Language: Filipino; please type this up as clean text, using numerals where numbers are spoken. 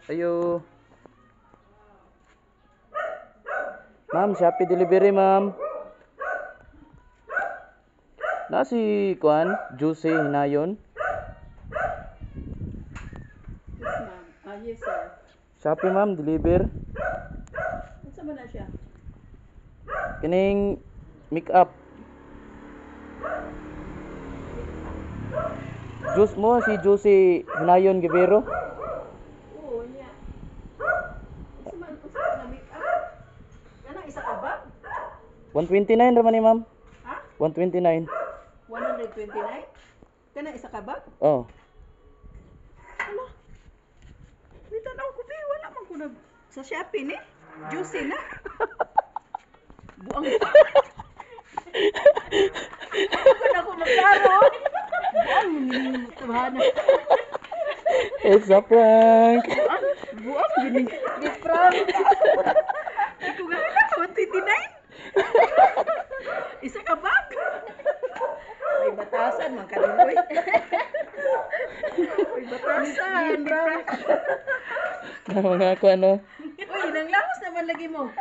Ayo. Ma'am, Shopee delivery, ma'am. Na si Kuan, Juicy Hinayon. Yes, ma'am. Yes, sir. Shopee, ma'am, deliver. Unsa man na siya? Kining make up. Juice mo si Juicy Hinayon Givero. Oo, niya. Unsa man na make up? Kana isa ka ba? 129 ra man ni, ma'am. Ha? 129. 129? Kana isa ka ba? Oh. Ano? Dito na ako, wala man ko nag sa Shopee ni. Juicy na. Buang. Bakit ako magkaro? Buang tumana. It's a prank. Buang gini. Gi-prank. Ito nga na 129. Isa ka bag. May batasan man kaduloy. May batasan, prank. Mga ako ano. Uy, nang lahos naman lagi mo.